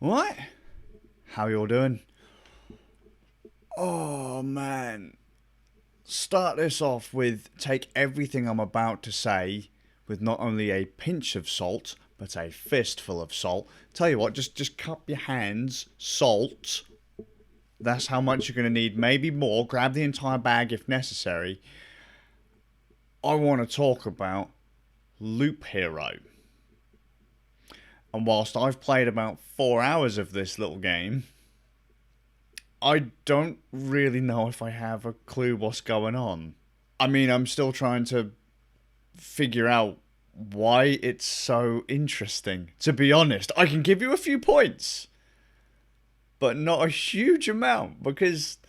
What? How you all doing? Oh man. Start this off with take everything I'm about to say with not only a pinch of salt, but a fistful of salt. Tell you what, just cup your hands, salt. That's how much you're going to need, maybe more. Grab the entire bag if necessary. I want to talk about Loop Hero. And whilst I've played about 4 hours of this little game, I don't really know if I have a clue what's going on. I mean, I'm still trying to figure out why it's so interesting. To be honest, I can give you a few points, but not a huge amount, because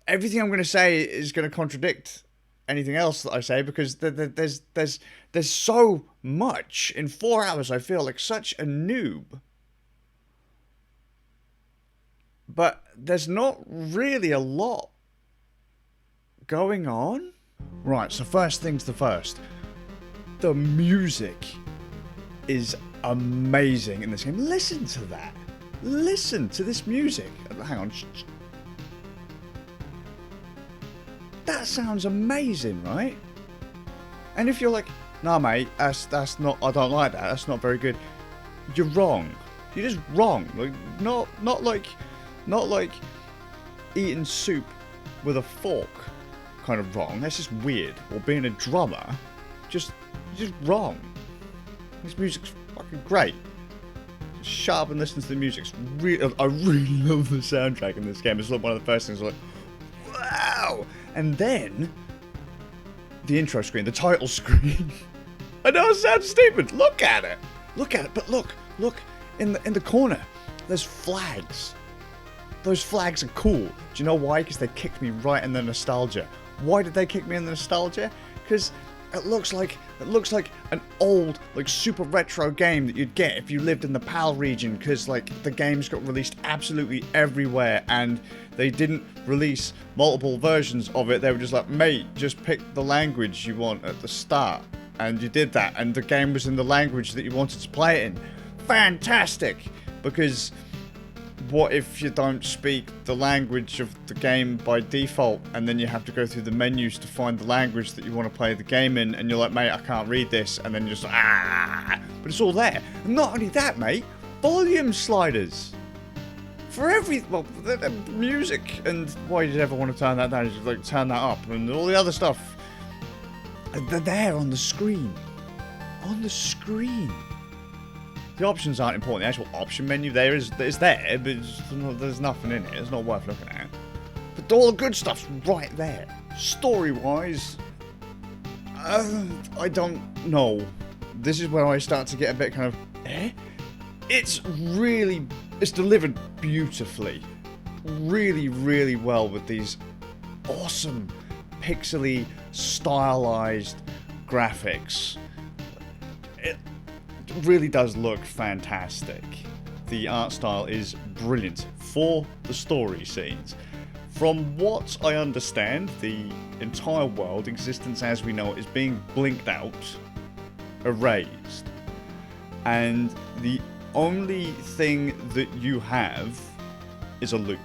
everything I'm going to say is going to contradict anything else that I say, because there's so much. In 4 hours, I feel like such a noob. But there's not really a lot going on. Right, so first things the first. The music is amazing in this game. Listen to that. Listen to this music. Hang on. That sounds amazing, right? And if you're like, nah mate, that's not, I don't like that, that's not very good. You're wrong. You're just wrong. Like, not like eating soup with a fork kind of wrong. That's just weird. Or being a drummer, just wrong. This music's fucking great. Just shut up and listen to the music. I really love the soundtrack in this game. It's like one of the first things, like, wow. And then the intro screen, the title screen. I know it sounds stupid. Look at it. But look in the corner. There's flags. Those flags are cool. Do you know why? Because they kicked me right in the nostalgia. Why did they kick me in the nostalgia? Because it looks like an old, like, super retro game that you'd get if you lived in the PAL region, because, like, the games got released absolutely everywhere and they didn't release multiple versions of it. They were just like, mate, just pick the language you want at the start. And you did that, and the game was in the language that you wanted to play it in. Fantastic! Because what if you don't speak the language of the game by default, and then you have to go through the menus to find the language that you want to play the game in, and you're like, mate, I can't read this, and then you're just but it's all there. And not only that, mate, volume sliders for the music. And why did you ever want to turn that down? You just, like, turn that up, and all the other stuff. They're there on the screen. The options aren't important. The actual option menu is there, but there's nothing in it. It's not worth looking at. But all the good stuff's right there. Story-wise, I don't know. This is where I start to get a bit kind of, It's delivered beautifully. Really, really well with these awesome, pixely, stylized graphics. It really does look fantastic. The art style is brilliant for the story scenes. From what I understand, the entire world, existence as we know it, is being blinked out, erased, and the only thing that you have is a loop.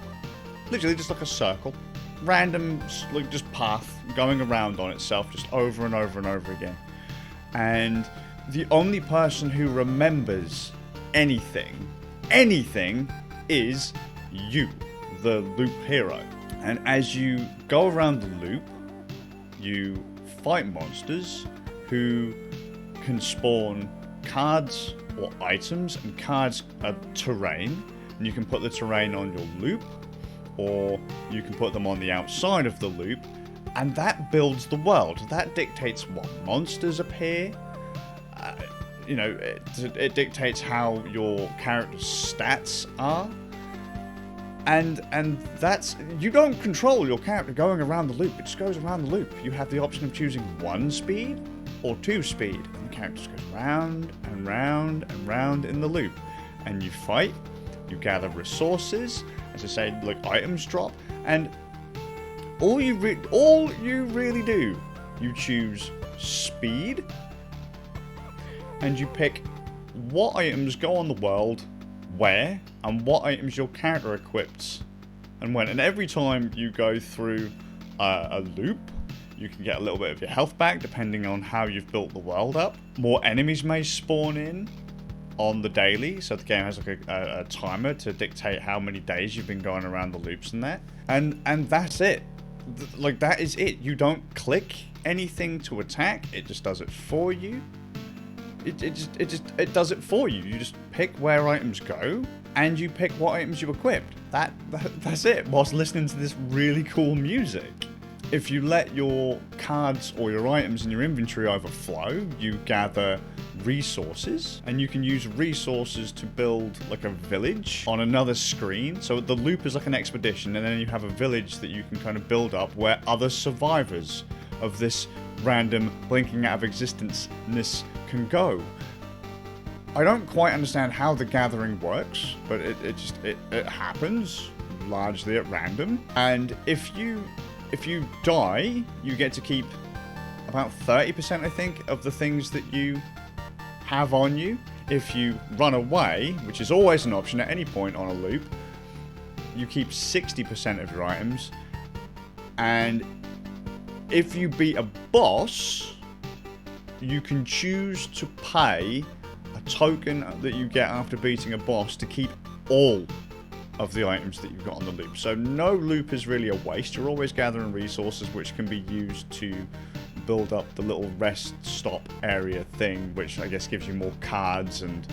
Literally just like a circle. Random, like, just path going around on itself, just over and over and over again. And the only person who remembers anything is you, the loop hero. And as you go around the loop, you fight monsters who can spawn cards or items, and cards are terrain, and you can put the terrain on your loop, or you can put them on the outside of the loop, and that builds the world. That dictates what monsters appear. It dictates how your character's stats are, and that's, you don't control your character going around the loop. It just goes around the loop. You have the option of choosing 1 speed or 2 speed, and the character just goes round and round and round in the loop. And you fight, you gather resources, as I say, like, items drop, and all you really do, you choose speed, and you pick what items go on the world, where, and what items your character equips, and when. And every time you go through a loop, you can get a little bit of your health back, depending on how you've built the world up. More enemies may spawn in on the daily, so the game has like a timer to dictate how many days you've been going around the loops and that. And that's it. Like, that is it. You don't click anything to attack, it just does it for you. It does it for you. You just pick where items go, and you pick what items you equipped. That's it, whilst listening to this really cool music. If you let your cards or your items in your inventory overflow, you gather resources, and you can use resources to build like a village on another screen. So the loop is like an expedition, and then you have a village that you can kind of build up where other survivors of this random blinking out of existence-ness can go. I don't quite understand how the gathering works, but it happens largely at random. And if you die, you get to keep about 30%, I think, of the things that you have on you. If you run away, which is always an option at any point on a loop, you keep 60% of your items. And if you beat a boss, you can choose to pay a token that you get after beating a boss to keep all of the items that you've got on the loop. So no loop is really a waste. You're always gathering resources which can be used to build up the little rest stop area thing, which I guess gives you more cards and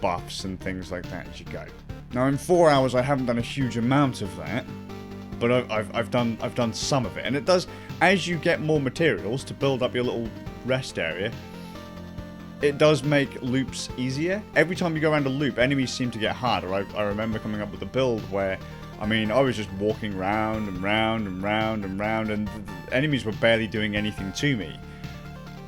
buffs and things like that as you go. Now in 4 hours I haven't done a huge amount of that, but I've done some of it, and it does, as you get more materials to build up your little rest area, it does make loops easier. Every time you go around a loop, enemies seem to get harder. I remember coming up with a build where, I mean, I was just walking round and round and round and round, and the enemies were barely doing anything to me.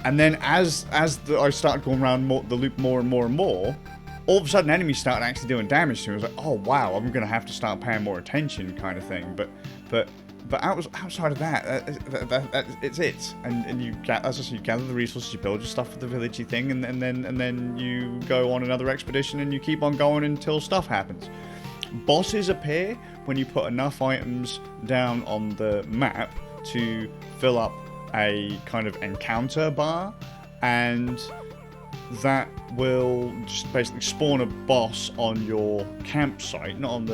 And then as I started going around the loop more and more and more, all of a sudden enemies started actually doing damage to me. I was like, oh wow, I'm going to have to start paying more attention, kind of thing. But outside of that, it's it. And you gather the resources, you build your stuff for the villagey thing, and then you go on another expedition, and you keep on going until stuff happens. Bosses appear when you put enough items down on the map to fill up a kind of encounter bar, and that will just basically spawn a boss on your campsite, not on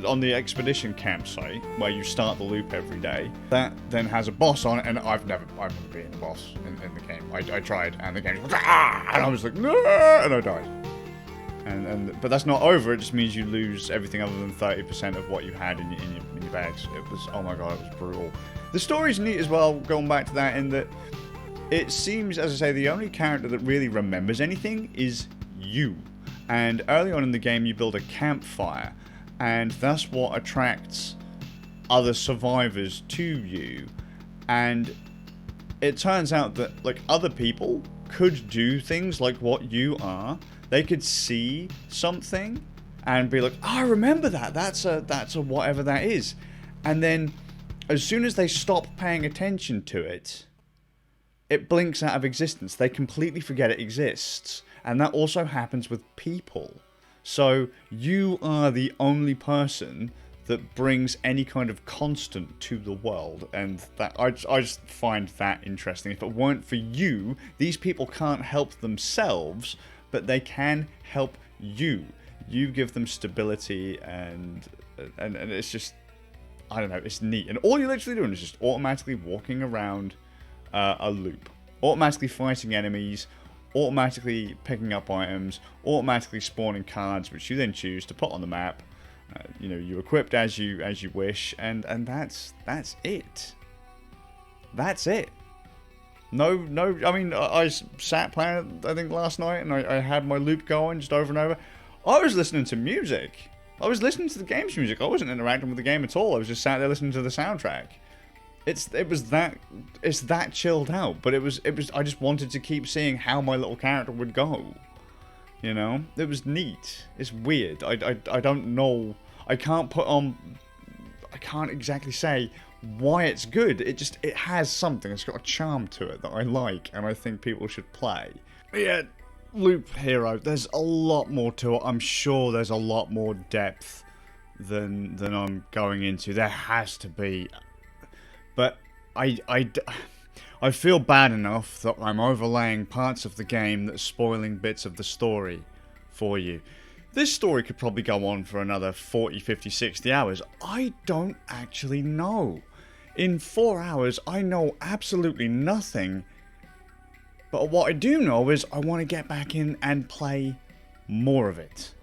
on the expedition campsite where you start the loop every day. That then has a boss on it, and I've never beaten a boss in the game. I tried, and the game was, and I was like, no, and I died. But that's not over. It just means you lose everything other than 30% of what you had in your bags. It was, oh my god, it was brutal. The story's neat as well, going back to that, in that it seems, as I say, the only character that really remembers anything is you. And early on in the game, you build a campfire, and that's what attracts other survivors to you. And it turns out that, like, other people could do things like what you are. They could see something and be like, oh, I remember that. That's a whatever that is. And then as soon as they stop paying attention to it, it blinks out of existence. They completely forget it exists. And that also happens with people. So you are the only person that brings any kind of constant to the world. And that I just find that interesting. If it weren't for you, these people can't help themselves, but they can help you. You give them stability, and it's just, I don't know, it's neat. And all you're literally doing is just automatically walking around a loop, automatically fighting enemies, automatically picking up items, automatically spawning cards, which you then choose to put on the map. You equipped as you wish, and that's it. That's it. No, I mean, I sat playing it, I think, last night, and I had my loop going just over and over. I was listening to music. I was listening to the game's music. I wasn't interacting with the game at all. I was just sat there listening to the soundtrack. It's that chilled out, but it was I just wanted to keep seeing how my little character would go. You know? It was neat. It's weird. I don't know. I can't exactly say why it's good. It has something. It's got a charm to it that I like, and I think people should play. But yeah, Loop Hero, there's a lot more to it. I'm sure there's a lot more depth than I'm going into. There has to be. But I feel bad enough that I'm overlaying parts of the game that's spoiling bits of the story for you. This story could probably go on for another 40, 50, 60 hours. I don't actually know. In 4 hours, I know absolutely nothing. But what I do know is I want to get back in and play more of it.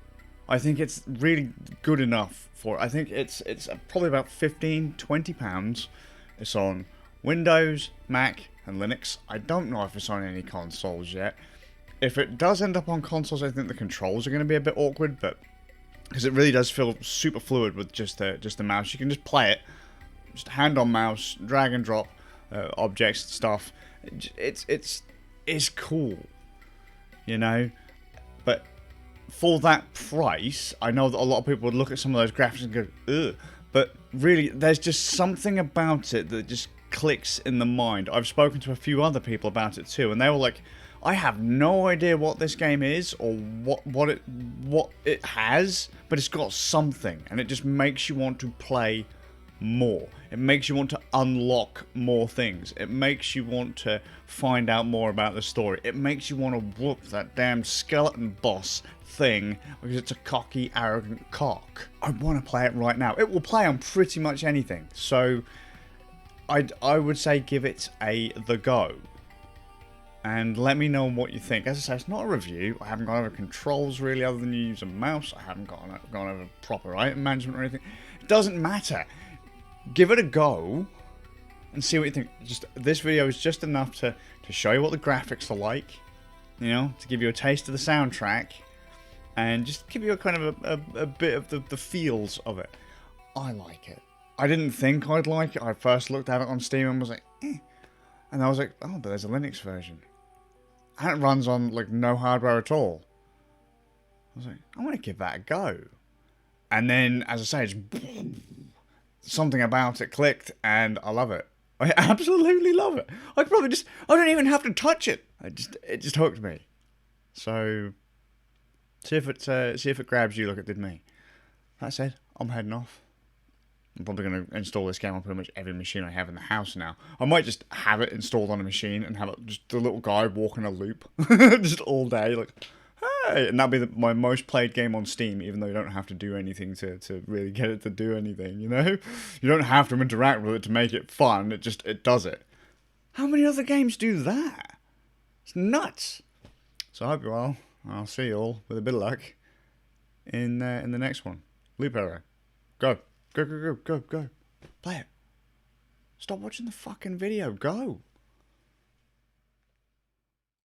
I think it's really good enough for it. I think it's probably about 15, 20 pounds. It's on Windows, Mac, and Linux. I don't know if it's on any consoles yet. If it does end up on consoles, I think the controls are going to be a bit awkward, but because it really does feel super fluid with just the mouse. You can just play it, just hand on mouse, drag and drop objects and stuff. It's cool, you know. But for that price, I know that a lot of people would look at some of those graphics and go, ugh. But really, there's just something about it that just clicks in the mind. I've spoken to a few other people about it too, and they were like, I have no idea what this game is or what it has, but it's got something, and it just makes you want to play more. It makes you want to unlock more things. It makes you want to find out more about the story. It makes you want to whoop that damn skeleton boss thing because it's a cocky, arrogant cock. I want to play it right now. It will play on pretty much anything. So I would say give it the go. And let me know what you think. As I say, it's not a review. I haven't gone over controls really, other than you use a mouse. I haven't gone over proper item management or anything. It doesn't matter. Give it a go and see what you think. Just this video is just enough to show you what the graphics are like, you know, to give you a taste of the soundtrack, and just give you a kind of a bit of the feels of it. I like it. I didn't think I'd like it. I first looked at it on Steam and was like, eh. And I was like, oh, but there's a Linux version. And it runs on, like, no hardware at all. I was like, I want to give that a go. And then, as I say, something about it clicked, and I love it. I absolutely love it. I don't even have to touch it. It just hooked me. So, see if it grabs you like it did me. That said, I'm heading off. I'm probably going to install this game on pretty much every machine I have in the house now. I might just have it installed on a machine and have it just the little guy walking a loop just all day, like, hey! And that'll be my most played game on Steam, even though you don't have to do anything to really get it to do anything, you know? You don't have to interact with it to make it fun, it does it. How many other games do that? It's nuts! So I hope you're well. I'll see you all, with a bit of luck, in the next one. Loop Hero. Go. Go. Play it. Stop watching the fucking video. Go.